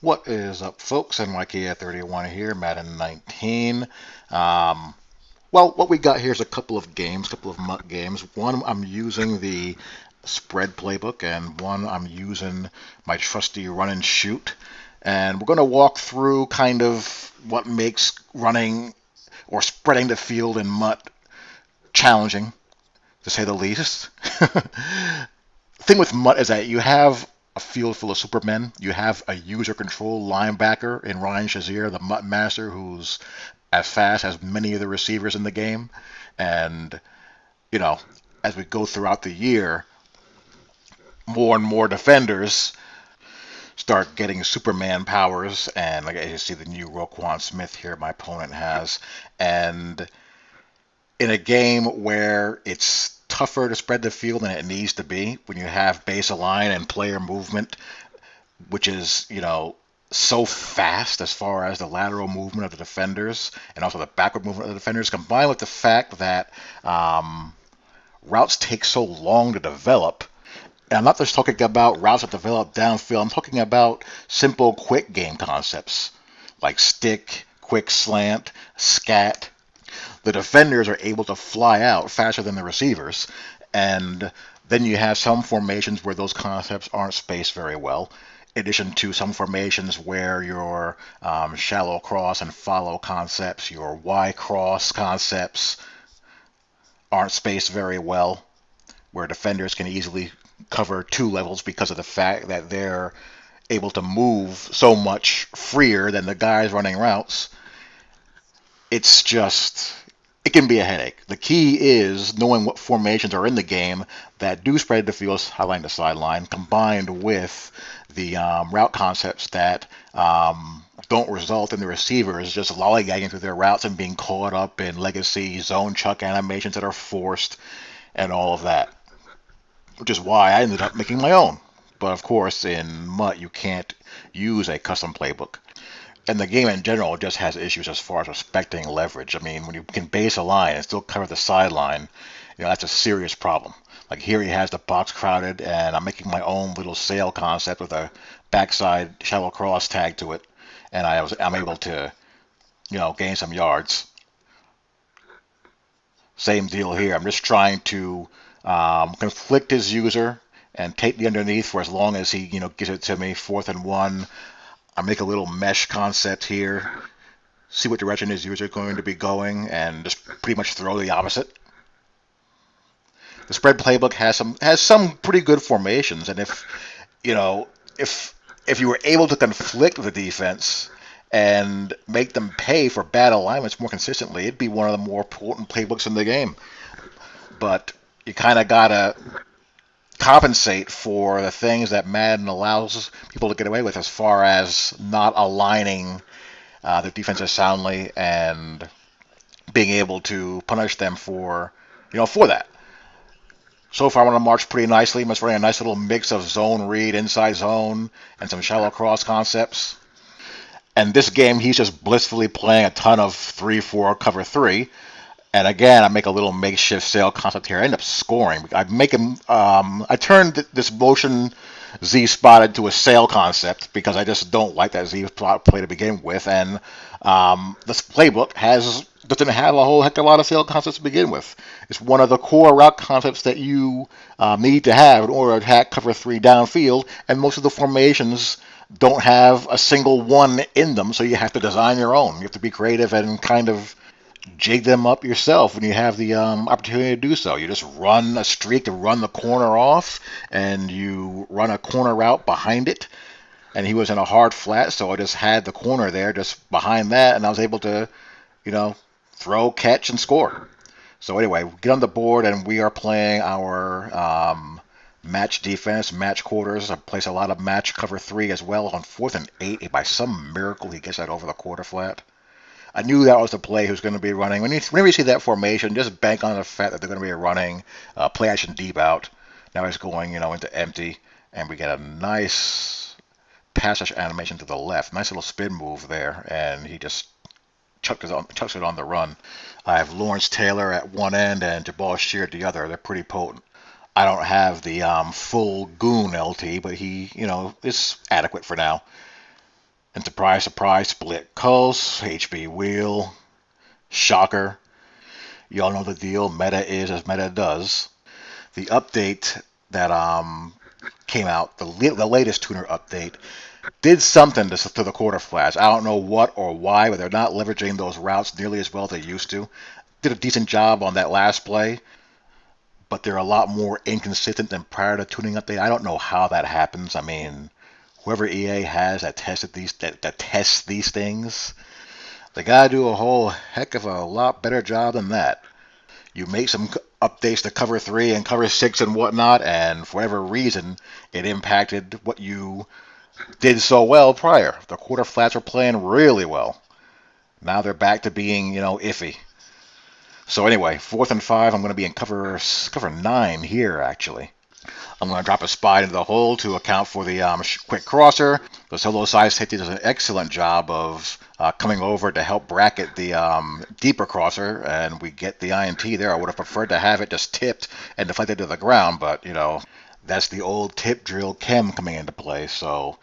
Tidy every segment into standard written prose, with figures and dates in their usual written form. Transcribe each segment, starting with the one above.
What is up, folks? NYK31 here, Madden 19. Um, what we got here is a couple of games, couple of MUT games. One, I'm using the spread playbook, and one, I'm using my trusty run and shoot. And we're going to walk through kind of what makes running or spreading the field in MUT challenging, to say the least. The thing with MUT is that you have a field full of supermen. You have a user control linebacker in Ryan Shazier, the MUT master, who's as fast as many of the receivers in the game. And, you know, as we go throughout the year, more and more defenders start getting Superman powers. And like you see the new Roquan Smith here, my opponent has. And in a game where it's tougher to spread the field than it needs to be, when you have base align and player movement, which is, so fast as far as the lateral movement of the defenders and also the backward movement of the defenders, combined with the fact that routes take so long to develop. And I'm not just talking about routes that develop downfield. I'm talking about simple, quick game concepts like stick, quick slant, scat. The defenders are able to fly out faster than the receivers, and then you have some formations where those concepts aren't spaced very well. In addition to some formations where your shallow cross and follow concepts, your Y cross concepts aren't spaced very well, where defenders can easily cover two levels because of the fact that they're able to move so much freer than the guys running routes. It's just, it can be a headache. The key is knowing what formations are in the game that do spread the field sideline to sideline, combined with the route concepts that don't result in the receivers just lollygagging through their routes and being caught up in legacy zone chuck animations that are forced and all of that. Which is why I ended up making my own. But of course, in MUT, you can't use a custom playbook. And the game in general just has issues as far as respecting leverage. I mean, when you can base a line and still cover the sideline, that's a serious problem. Like here he has the box crowded, and I'm making my own little sail concept with a backside shallow cross tag to it, and I'm able to gain some yards. Same deal here. I'm just trying to conflict his user and take the underneath for as long as he gives it to me. 4th and 1. I make a little mesh concept here, see what direction his user is going to be going, and just pretty much throw the opposite. The spread playbook has some pretty good formations, and you know if if you were able to conflict with the defense and make them pay for bad alignments more consistently, it'd be one of the more potent playbooks in the game. But you kind of gotta compensate for the things that Madden allows people to get away with as far as not aligning their defenses soundly and being able to punish them for that. So far, I want to march pretty nicely. I'm just running a nice little mix of zone read, inside zone, and some shallow cross concepts. And this game, he's just blissfully playing a ton of 3-4 cover 3. And again, I make a little makeshift sail concept here. I end up scoring. I make him. I turned this motion Z spot into a sail concept because I just don't like that Z spot play to begin with. And this playbook doesn't have a whole heck of a lot of sail concepts to begin with. It's one of the core route concepts that you need to have in order to attack cover 3 downfield. And most of the formations don't have a single one in them, so you have to design your own. You have to be creative and kind of jig them up yourself when you have the opportunity to do so. You just run a streak to run the corner off, and you run a corner route behind it. And he was in a hard flat, so I just had the corner there just behind that, and I was able to, throw, catch, and score. So anyway, we get on the board, and we are playing our match defense, match quarters. I place a lot of match cover 3 as well on 4th and 8. If by some miracle he gets that over the quarter flat, I knew that was the play who's going to be running. Whenever you see that formation, just bank on the fact that they're going to be running play action deep out. Now he's going, into empty, and we get a nice pass rush animation to the left. Nice little spin move there, and he just chucks it on the run. I have Lawrence Taylor at one end and Jabal Shear at the other. They're pretty potent. I don't have the full goon LT, but he, is adequate for now. And surprise, surprise, split coast, HB wheel, shocker. You all know the deal. Meta is as meta does. The update that came out, the latest tuner update, did something to the quarter flash. I don't know what or why, but they're not leveraging those routes nearly as well as they used to. Did a decent job on that last play, but they're a lot more inconsistent than prior to tuning update. I don't know how that happens. I mean, whoever EA has that tested that tests these things, they gotta do a whole heck of a lot better job than that. You make some updates to cover 3 and cover 6 and whatnot, and for whatever reason, it impacted what you did so well prior. The quarter flats were playing really well. Now they're back to being, iffy. So anyway, 4th and 5, I'm going to be in cover 9 here, actually. I'm going to drop a spy into the hole to account for the quick crosser. The solo side safety does an excellent job of coming over to help bracket the deeper crosser, and we get the INT there. I would have preferred to have it just tipped and deflected to the ground, but, that's the old tip drill chem coming into play, so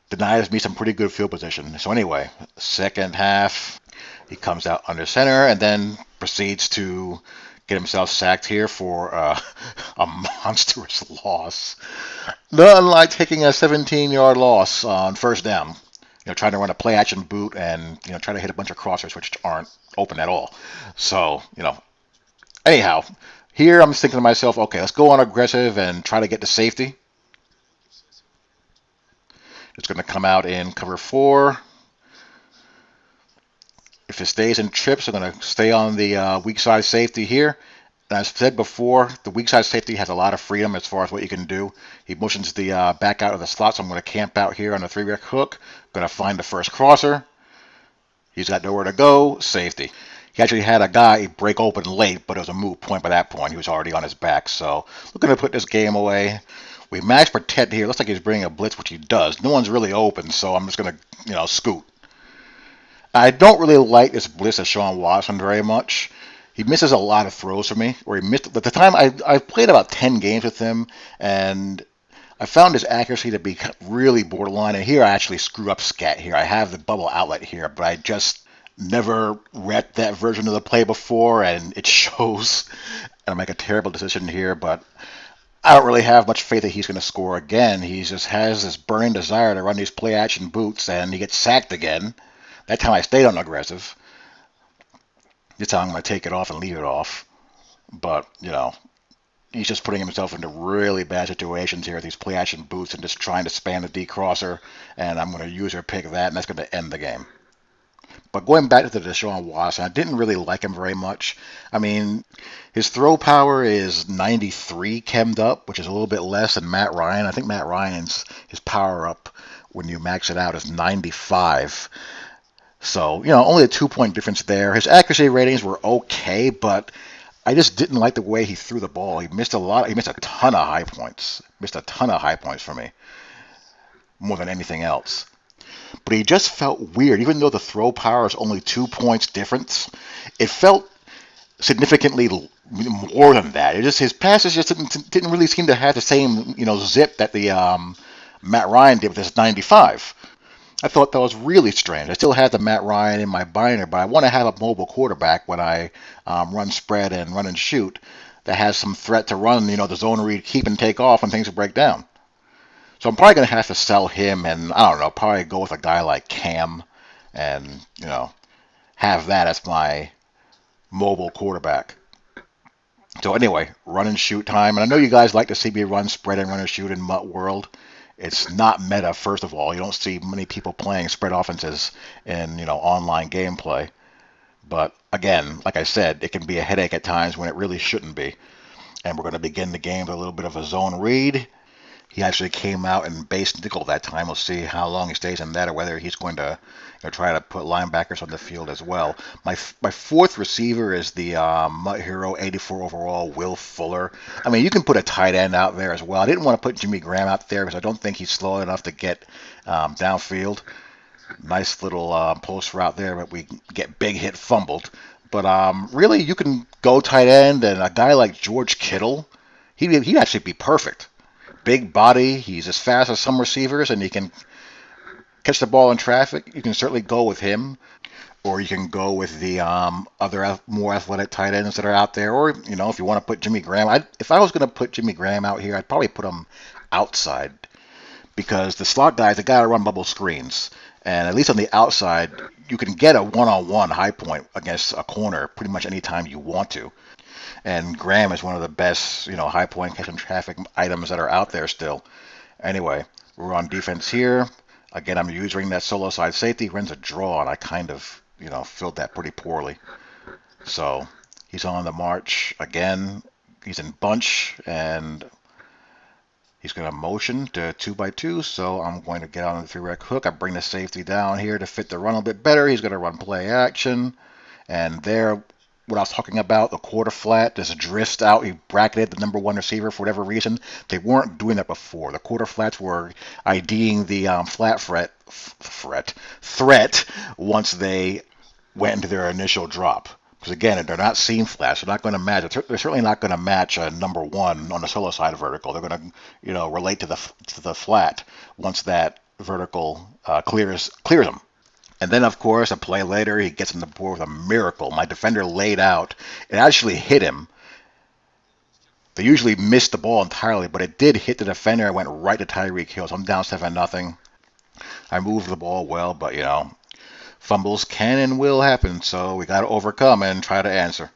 denies me some pretty good field position. So anyway, second half, he comes out under center and then proceeds to get himself sacked here for a monstrous loss. Not unlike taking a 17-yard loss on first down. Trying to run a play action boot and try to hit a bunch of crossers which aren't open at all. So anyhow, here I'm thinking to myself, okay, let's go on aggressive and try to get to safety. It's going to come out in cover 4. If it stays in trips, I'm going to stay on the weak side safety here. And as said before, the weak side safety has a lot of freedom as far as what you can do. He motions the back out of the slot, so I'm going to camp out here on the 3-rec hook. Going to find the first crosser. He's got nowhere to go. Safety. He actually had a guy break open late, but it was a moot point by that point. He was already on his back. So we're going to put this game away. We max protect here. Looks like he's bringing a blitz, which he does. No one's really open, so I'm just going to, scoot. I don't really like this blitz of Sean Watson very much. He misses a lot of throws for me. Or he missed at the time. I've played about 10 games with him, and I found his accuracy to be really borderline. And here I actually screw up scat here. I have the bubble outlet here, but I just never read that version of the play before, and it shows. And I make a terrible decision here, but I don't really have much faith that he's going to score again. He just has this burning desire to run these play action boots, and he gets sacked again. That time I stayed on aggressive. This time I'm going to take it off and leave it off. But, he's just putting himself into really bad situations here with these play action boots and just trying to span the D crosser, and I'm going to use or pick that, and that's going to end the game. But going back to the Deshaun Watson, I didn't really like him very much. I mean, his throw power is 93 chemmed up, which is a little bit less than Matt Ryan. I think Matt Ryan's his power up when you max it out is 95. So, only a 2-point difference there. His accuracy ratings were okay, but I just didn't like the way he threw the ball. He missed a ton of high points. Missed a ton of high points for me, more than anything else. But he just felt weird. Even though the throw power is only 2 points difference, it felt significantly more than that. His passes just didn't really seem to have the same zip that the Matt Ryan did with his 95. I thought that was really strange. I still had the Matt Ryan in my binder, but I want to have a mobile quarterback when I run spread and run and shoot that has some threat to run, the zone read, keep and take off when things break down. So I'm probably going to have to sell him and, I don't know, probably go with a guy like Cam and, have that as my mobile quarterback. So anyway, run and shoot time. And I know you guys like to see me run spread and run and shoot in Mutt World. It's not meta, first of all. You don't see many people playing spread offenses in, online gameplay. But again, like I said, it can be a headache at times when it really shouldn't be. And we're going to begin the game with a little bit of a zone read. He actually came out in base nickel that time. We'll see how long he stays in that or whether he's going to try to put linebackers on the field as well. My fourth receiver is the Mutt Hero 84 overall, Will Fuller. I mean, you can put a tight end out there as well. I didn't want to put Jimmy Graham out there because I don't think he's slow enough to get downfield. Nice little post route there, but we get big hit fumbled. But really, you can go tight end, and a guy like George Kittle, he'd actually be perfect. Big body, he's as fast as some receivers, and he can catch the ball in traffic, you can certainly go with him, or you can go with the other more athletic tight ends that are out there. Or if you want to put Jimmy Graham, if I was going to put Jimmy Graham out here, I'd probably put him outside because the slot guys they got to run bubble screens, and at least on the outside, you can get a one-on-one high point against a corner pretty much any time you want to. And Graham is one of the best, high point catching traffic items that are out there still. Anyway, we're on defense here. Again, I'm using that solo side safety. He runs a draw, and I kind of, filled that pretty poorly. So he's on the march again. He's in bunch, and he's going to motion to 2x2. So I'm going to get on the 3-rec hook. I bring the safety down here to fit the run a bit better. He's going to run play action. And there, what I was talking about, the quarter flat, this drift out, he bracketed the number one receiver for whatever reason. They weren't doing that before. The quarter flats were IDing the flat threat once they went into their initial drop. Because again, they're not seam flats. They're not going to match. They're certainly not going to match a number one on the solo side vertical. They're going to, relate to the flat once that vertical clears them. And then, of course, a play later, he gets on the board with a miracle. My defender laid out. It actually hit him. They usually miss the ball entirely, but it did hit the defender. It went right to Tyreek Hill. So I'm down 7-0. I moved the ball well, but, fumbles can and will happen. So we got to overcome and try to answer.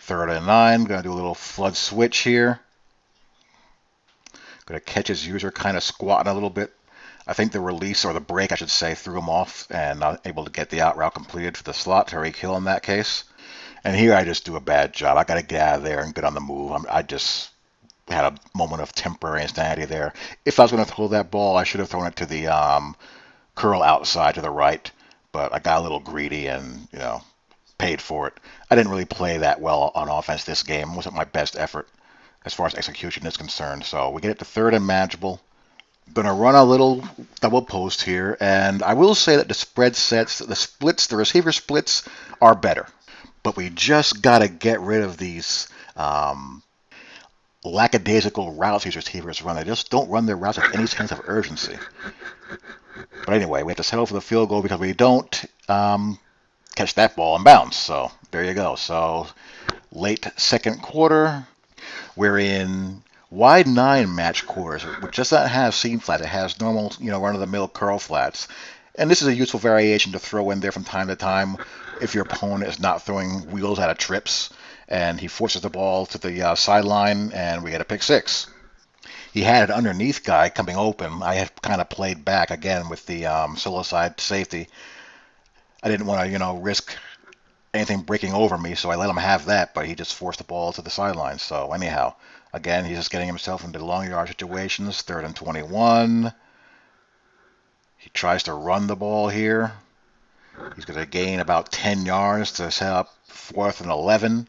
3rd and 9. Going to do a little flood switch here. Going to catch his user kind of squatting a little bit. I think the release, or the break, I should say, threw him off and not able to get the out route completed for the slot. Tyreek Hill in that case. And here I just do a bad job. I got to get out of there and get on the move. I just had a moment of temporary insanity there. If I was going to throw that ball, I should have thrown it to the curl outside to the right. But I got a little greedy and, paid for it. I didn't really play that well on offense this game. It wasn't my best effort as far as execution is concerned. So we get it to 3rd and manageable. Going to run a little double post here, and I will say that the spread sets, the splits, the receiver splits are better. But we just got to get rid of these lackadaisical routes these receivers run. They just don't run their routes with any sense of urgency. But anyway, we have to settle for the field goal because we don't catch that ball in bounds. So there you go. So late second quarter, we're in wide 9 match quarters, which does not have seam flat. It has normal, run-of-the-mill curl flats. And this is a useful variation to throw in there from time to time if your opponent is not throwing wheels out of trips and he forces the ball to the sideline and we get a pick 6. He had an underneath guy coming open. I had kind of played back again with the solo side safety. I didn't want to, risk anything breaking over me, so I let him have that, but he just forced the ball to the sideline. So anyhow, again, he's just getting himself into long yard situations. 3rd and 21. He tries to run the ball here. He's going to gain about 10 yards to set up 4th and 11.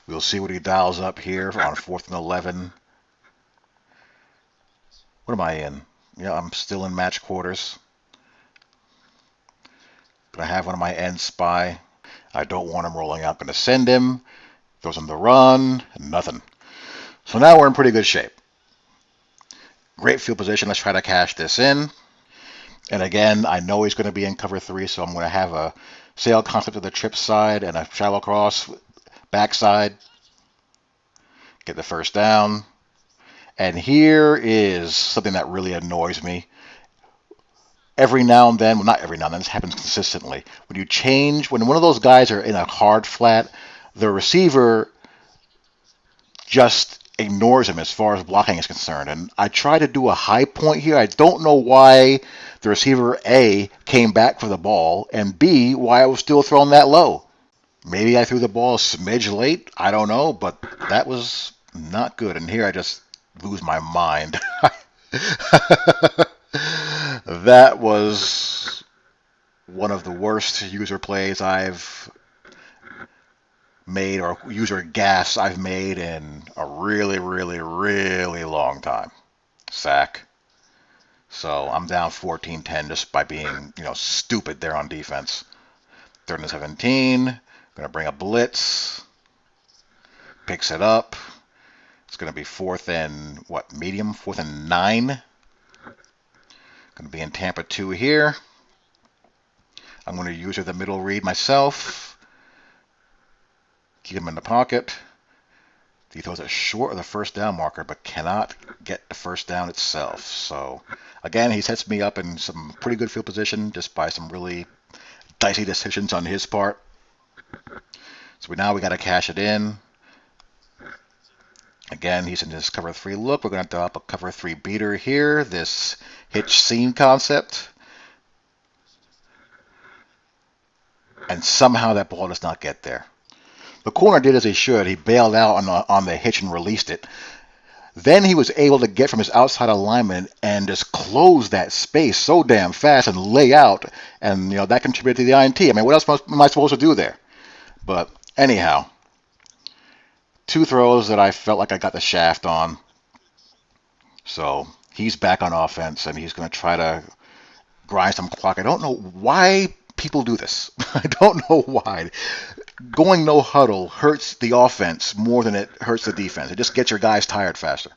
We'll see what he dials up here on 4th and 11. What am I in? Yeah, I'm still in match quarters. Going to have one of my ends spy. I don't want him rolling out. Going to send him. Throws him the run. Nothing. So now we're in pretty good shape. Great field position. Let's try to cash this in. And again, I know he's going to be in cover 3, so I'm going to have a sail concept to the trip side and a shallow cross backside. Get the first down. And here is something that really annoys me. Every now and then, well, not every now and then, this happens consistently. When one of those guys are in a hard flat, the receiver just ignores him as far as blocking is concerned. And I try to do a high point here. I don't know why the receiver, A, came back for the ball, and B, why I was still throwing that low. Maybe I threw the ball a smidge late. I don't know, but that was not good. And here I just lose my mind. That was one of the worst user plays I've made, or user gaffes I've made in a really, really, really long time. Sack. So I'm down 14-10 just by being, stupid there on defense. 3rd and 17. Going to bring a blitz. Picks it up. It's going to be 4th and, medium? 4th and 9. Going to be in Tampa 2 here. I'm going to use the middle read myself. Keep him in the pocket. He throws it short of the first down marker, but cannot get the first down itself. So, again, he sets me up in some pretty good field position just by some really dicey decisions on his part. So now we got to cash it in. Again, he's in this cover 3 look. We're going to drop a cover 3 beater here. This hitch seam concept. And somehow that ball does not get there. The corner did as he should. He bailed out on the hitch and released it. Then he was able to get from his outside alignment and just close that space so damn fast and lay out. And, that contributed to the INT. I mean, what else am I supposed to do there? But anyhow, 2 throws that I felt like I got the shaft on. So he's back on offense, and he's going to try to grind some clock. I don't know why people do this. I don't know why. Going no huddle hurts the offense more than it hurts the defense. It just gets your guys tired faster.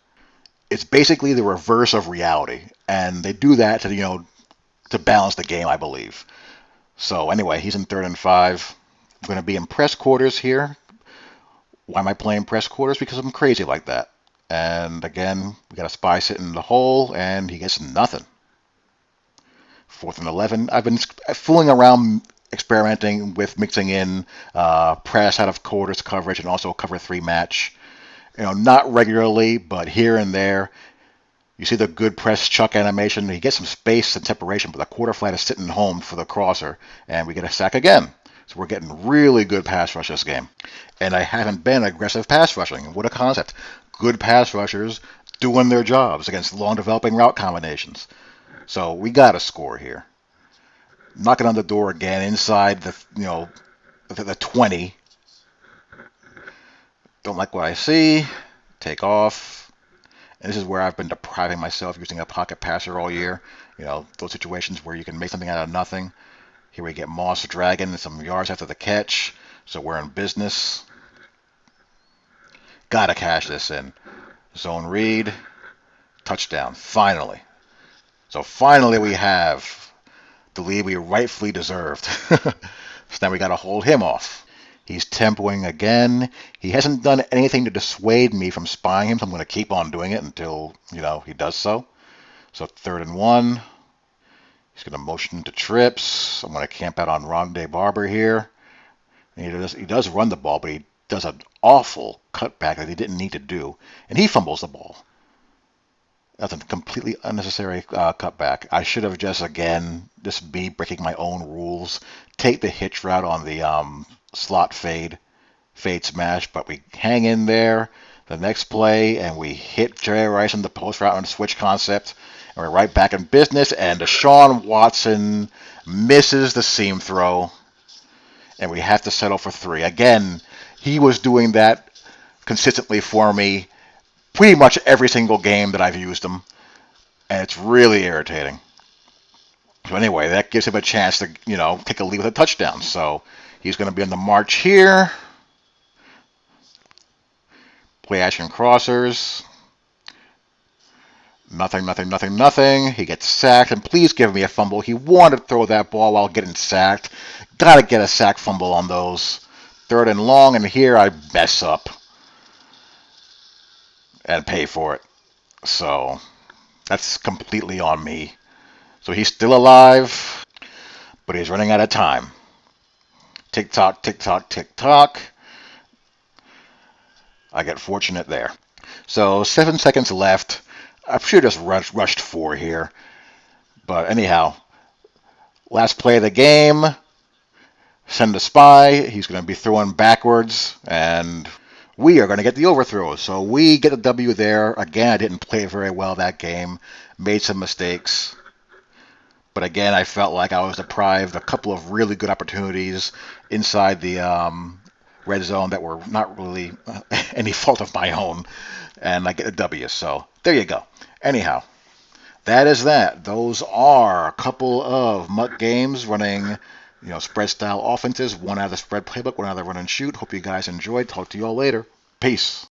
It's basically the reverse of reality, and they do that to balance the game, I believe. So anyway, he's in 3rd and 5. I'm going to be in press quarters here. Why am I playing press quarters? Because I'm crazy like that. And again, we got a spy sitting in the hole, and he gets nothing. 4th and 11. I've been fooling around, experimenting with mixing in press out of quarters coverage and also cover 3 match. Not regularly, but here and there. You see the good press chuck animation. He gets some space and separation, but the quarter flat is sitting home for the crosser, and we get a sack again. So we're getting really good pass rush this game. And I haven't been aggressive pass rushing. What a concept. Good pass rushers doing their jobs against long developing route combinations. So we got to score here. Knocking on the door again inside the 20. Don't like what I see. Take off. And this is where I've been depriving myself using a pocket passer all year. Those situations where you can make something out of nothing. Here we get Moss dragging some yards after the catch. So we're in business. Gotta cash this in. Zone read. Touchdown. Finally. So finally we have the lead we rightfully deserved. So now we gotta hold him off. He's tempoing again. He hasn't done anything to dissuade me from spying him, so I'm going to keep on doing it until, he does so. So 3rd and 1. He's going to motion to trips. I'm going to camp out on Rondé Barber here. And he does run the ball, but he does an awful cutback that he didn't need to do. And he fumbles the ball. That's a completely unnecessary cutback. I should have just me breaking my own rules, take the hitch route on the slot fade smash, but we hang in there the next play, and we hit Jerry Rice in the post route on the switch concept, and we're right back in business, and Deshaun Watson misses the seam throw, and we have to settle for 3. Again, he was doing that consistently for me pretty much every single game that I've used him, and it's really irritating. So anyway, that gives him a chance to, take a lead with a touchdown. So he's going to be on the march here. Play action crossers. Nothing. He gets sacked, and please give me a fumble. He wanted to throw that ball while getting sacked. Got to get a sack fumble on those. 3rd and long, and here I mess up and pay for it. So that's completely on me. So he's still alive, but he's running out of time. Tick tock, tick tock, tick tock. I get fortunate there. So 7 seconds left. I should have just rushed 4 here. But anyhow, last play of the game. Send a spy. He's going to be throwing backwards, and we are going to get the overthrow. So we get a W there. Again, I didn't play very well that game. Made some mistakes. But again, I felt like I was deprived a couple of really good opportunities inside the red zone that were not really any fault of my own. And I get a W. So there you go. Anyhow, that is that. Those are a couple of muck games running spread style offenses. One out of the spread playbook, one out of the run and shoot. Hope you guys enjoyed. Talk to you all later. Peace.